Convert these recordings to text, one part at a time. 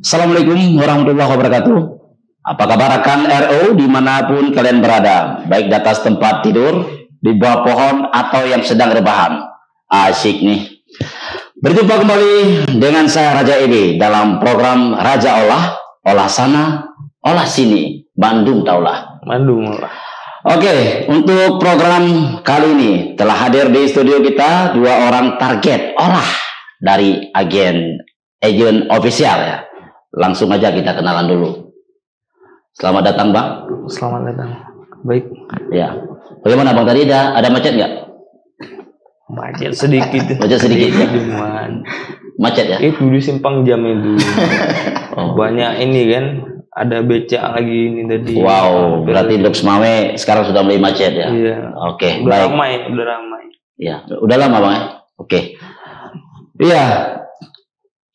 Assalamualaikum warahmatullahi wabarakatuh. Apa kabar rekan RO dimanapun kalian berada, baik di atas tempat tidur, di bawah pohon, atau yang sedang rebahan. Asyik nih. Berjumpa kembali dengan saya Raja Ebe dalam program Raja Olah sana, olah sini, Bandung Taulah. Bandung lah. Oke, untuk program kali ini telah hadir di studio kita dua orang target olah dari agen official ya. Langsung aja kita kenalan dulu. Selamat datang Bang. Selamat datang. Baik. Ya. Bagaimana Bang tadi ada macet nggak? Macet sedikit. Macet sedikit ya. Macet ya. Itu di simpang jam itu. Banyak ini kan. Ada becak lagi ini tadi. Wow, berarti Dok Semawe sekarang sudah mulai macet ya? Iya. Oke, Udah baik. udah ramai. Ya, udah lama Bang ya? Oke. Iya.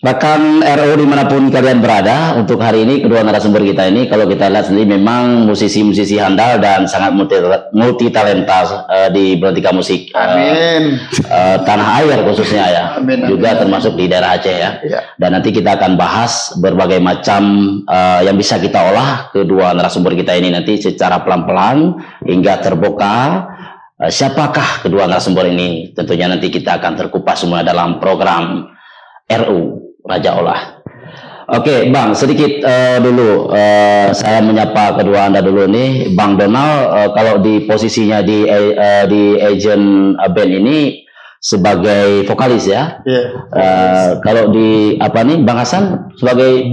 Bahkan RO dimanapun kalian berada, untuk hari ini kedua narasumber kita ini, kalau kita lihat sendiri memang musisi-musisi handal dan sangat multi talenta di belantika musik. Amin. Tanah air khususnya ya. Amin. Juga termasuk di daerah Aceh ya. Ya. Dan nanti kita akan bahas berbagai macam yang bisa kita olah kedua narasumber kita ini nanti secara pelan-pelan hingga terbuka. Siapakah kedua narasumber ini? Tentunya nanti kita akan terkupas semua dalam program RU Raja Olah. Oke, Bang, sedikit dulu saya menyapa kedua Anda dulu nih, Bang Donald. Kalau di posisinya di agent band ini sebagai vokalis ya. Yeah. Kalau di apa nih, Bang Hasan sebagai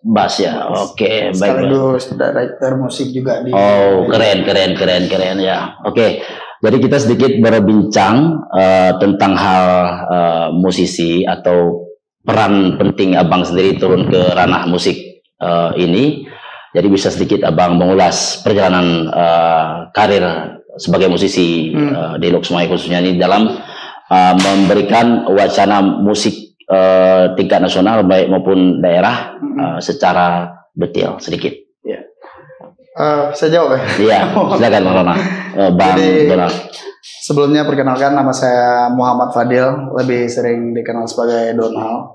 bass ya. Oke, baik. Sekaligus director musik juga di. Oh, keren ya. Oke. Jadi kita sedikit berbincang tentang hal musisi atau peran penting Abang sendiri turun ke ranah musik ini. Jadi bisa sedikit Abang mengulas perjalanan karir sebagai musisi di Loksmai khususnya ini dalam memberikan wacana musik tingkat nasional baik maupun daerah secara detail sedikit. Ya. Bisa jawab ya? Iya, silakan Bang Donald. Sebelumnya perkenalkan, nama saya Muhammad Fadil, lebih sering dikenal sebagai Donald.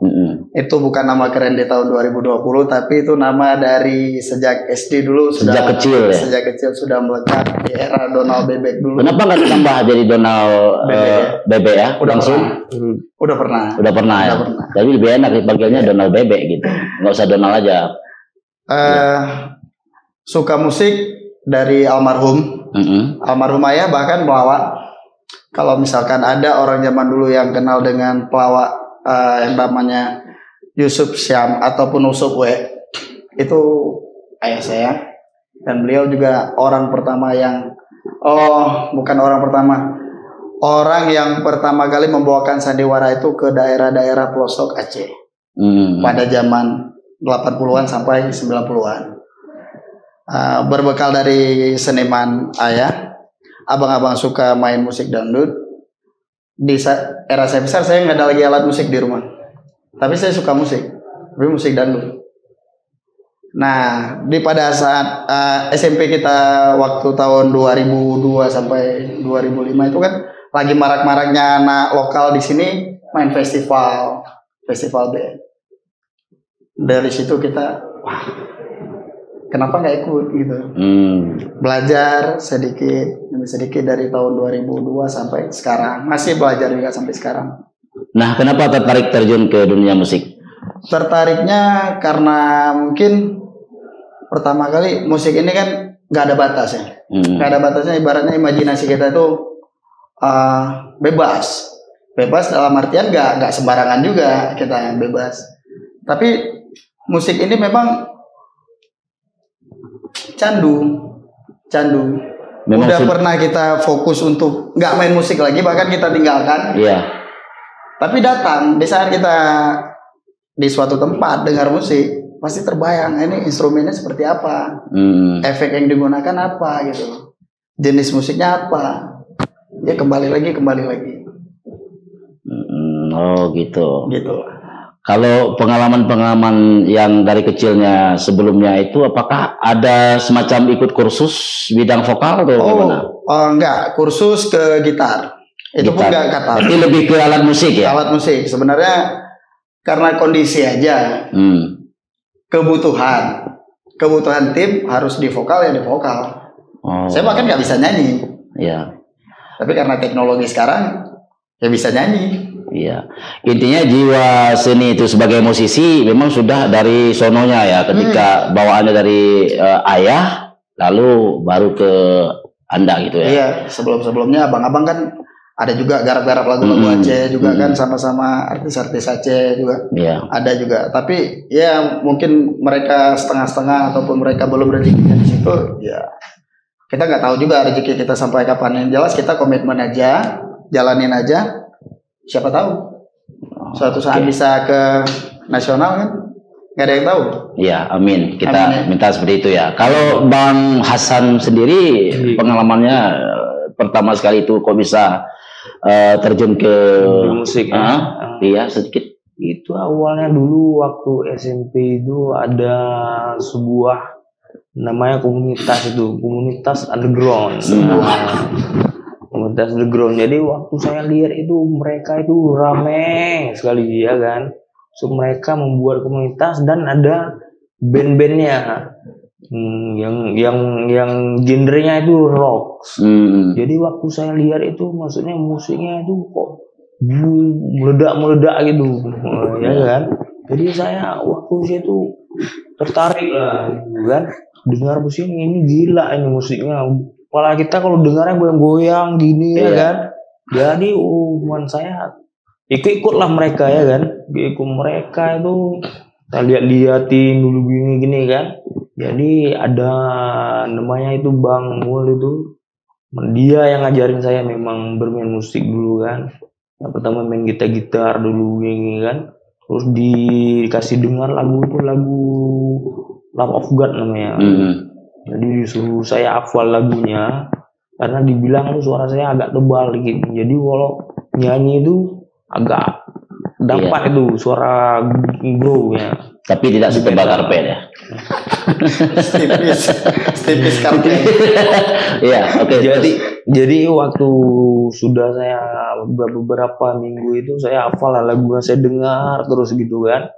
Itu bukan nama keren di tahun 2020, tapi itu nama dari sejak SD dulu. Sejak kecil ya? Sejak kecil sudah melekat di era Donald Bebek dulu. Kenapa nggak ditambah jadi Donald Bebek ya? Udah langsung? pernah. Udah pernah ya? Tapi lebih enak dipanggilnya Donald Bebek gitu. Nggak usah Donald aja. Suka musik dari almarhum. Almarhum ayah bahkan pelawak. Kalau misalkan ada orang zaman dulu yang kenal dengan pelawak yang namanya Yusuf Syam ataupun Usop W, itu ayah saya. Dan beliau juga orang pertama yang orang yang pertama kali membawakan sandiwara itu ke daerah-daerah pelosok Aceh pada zaman 80-an sampai 90-an. Berbekal dari seniman ayah, abang-abang suka main musik dangdut. Di era saya besar, saya nggak ada lagi alat musik di rumah, tapi saya suka musik, tapi musik dangdut. Nah, pada saat SMP kita waktu tahun 2002 sampai 2005 itu kan lagi marak-maraknya anak lokal di sini main festival band. Dari situ kita, kenapa nggak ikut gitu? Belajar sedikit demi sedikit dari tahun 2002 sampai sekarang, masih belajar juga sampai sekarang. Nah, kenapa tertarik terjun ke dunia musik? Tertariknya karena mungkin pertama kali musik ini kan nggak ada batas ya, nggak ada batasnya. Ibaratnya imajinasi kita itu bebas dalam artian nggak sembarangan juga kita yang bebas. Tapi musik ini memang candu. Memang udah pernah kita fokus untuk nggak main musik lagi, bahkan kita tinggalkan. Iya. Tapi datang di saat kita di suatu tempat dengar musik, pasti terbayang ini instrumennya seperti apa, efek yang digunakan apa gitu, jenis musiknya apa. Ya kembali lagi. Oh gitu. Gitu. Kalau pengalaman yang dari kecilnya sebelumnya itu, apakah ada semacam ikut kursus bidang vokal atau gimana? Enggak, kursus ke gitar. Itu pun enggak kata. Tapi lebih ke alat musik ya? Alat musik. Sebenarnya karena kondisi aja. kebutuhan tim harus di vokal ya di vokal. Saya bahkan nggak bisa nyanyi. Iya. Tapi karena teknologi sekarang ya bisa nyanyi. Iya. Intinya jiwa seni itu sebagai musisi memang sudah dari sononya ya, ketika bawaannya dari ayah lalu baru ke Anda gitu ya. Iya, sebelum-sebelumnya abang-abang kan ada juga garap-garap lagu-lagu Aceh juga kan, sama-sama artis-artis Aceh juga. Iya. Ada juga. Tapi ya mungkin mereka setengah-setengah ataupun mereka belum rezekinya di situ, ya kita nggak tahu juga rezeki kita sampai kapan. Yang jelas kita komitmen aja, jalanin aja. Siapa tahu suatu saat bisa ke nasional kan, nggak ada yang tahu. Iya, amin. Kita Amin, ya. minta seperti itu ya. Kalau Bang Hasan sendiri pengalamannya pertama sekali itu kok bisa terjun ke musik iya sedikit. Itu awalnya dulu waktu SMP itu ada sebuah namanya komunitas underground. Komunitas underground. Jadi waktu saya lihat itu mereka itu rame sekali ya kan. So mereka membuat komunitas dan ada band-bandnya yang genrenya itu rock. Jadi waktu saya lihat itu maksudnya musiknya itu kok meledak gitu ya kan. Jadi saya waktu itu tertarik lah kan, dengar musik ini gila ini musiknya. Kepala kita kalau dengarnya goyang-goyang gini ya kan. Jadi saya ikut lah mereka ya kan. Ikut mereka itu kita liatin dulu gini kan. Jadi ada namanya itu Bang Mul itu. Dia yang ngajarin saya memang bermain musik dulu kan. Yang pertama main gitar dulu gini kan. Terus dikasih dengar lagu Love of God namanya. Jadi disuruh saya hafal lagunya karena dibilang tuh suara saya agak tebal gitu. Jadi kalau nyanyi itu agak dapat itu suara grow-nya. Tapi tidak setebal karpet ya. Tipis karpet. Iya, oke. Jadi waktu sudah saya beberapa minggu itu saya hafal lagu yang saya dengar terus gitu kan.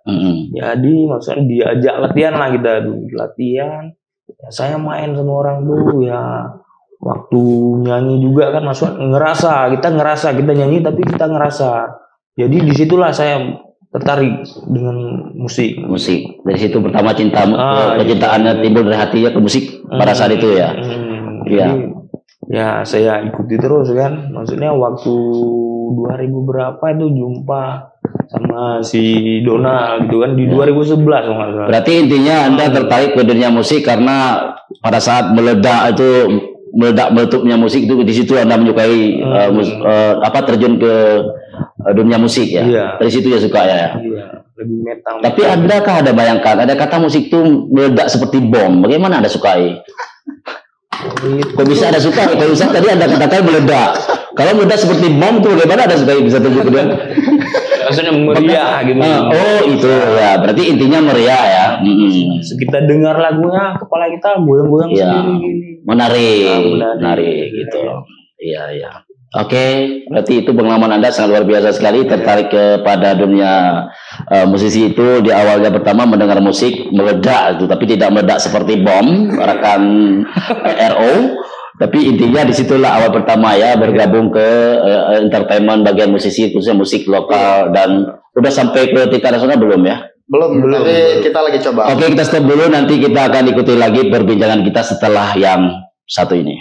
Jadi maksudnya diajak latihan lah kita tuh, latihan. Ya, saya main sama orang tuh ya waktu nyanyi juga kan kita ngerasa kita nyanyi tapi kita ngerasa. Jadi disitulah saya tertarik dengan musik. Dari situ pertama kecintaannya timbul dari hatinya ke musik pada saat itu ya. Iya. Ya saya ikuti terus kan. Maksudnya waktu 2000 berapa itu jumpa sama si Donald gitu kan di 2011 kalau nggak salah. Berarti intinya Anda tertarik ke dunia musik karena pada saat meletupnya musik itu di situ Anda menyukai terjun ke dunia musik ya. Iya. Dari situ ya suka ya. Iya, lagu metal. Tapi ada bayangkan ada kata musik itu meledak seperti bom. Bagaimana Anda sukai? Kok bisa Anda suka? Kalau bisa tadi Anda katakan meledak. Kalau meledak seperti bom itu bagaimana Anda sukai bisa tunjuk ke dia? Maksudnya meriah gitu. Oh itu ya, berarti intinya meriah ya. Kita dengar lagunya, kepala kita goyang-goyang sendiri gini. Menarik gitu. Iya. Oke, berarti itu pengalaman Anda sangat luar biasa sekali, tertarik kepada dunia musisi itu di awalnya pertama mendengar musik meledak itu, tapi tidak meledak seperti bom, rekan RO. Tapi intinya disitulah awal pertama ya bergabung ke entertainment bagian musisi khususnya musik lokal dan udah sampai ke tingkat nasional belum ya? Belum. Tapi kita lagi coba. Oke, kita stop dulu, nanti kita akan ikuti lagi perbincangan kita setelah yang satu ini.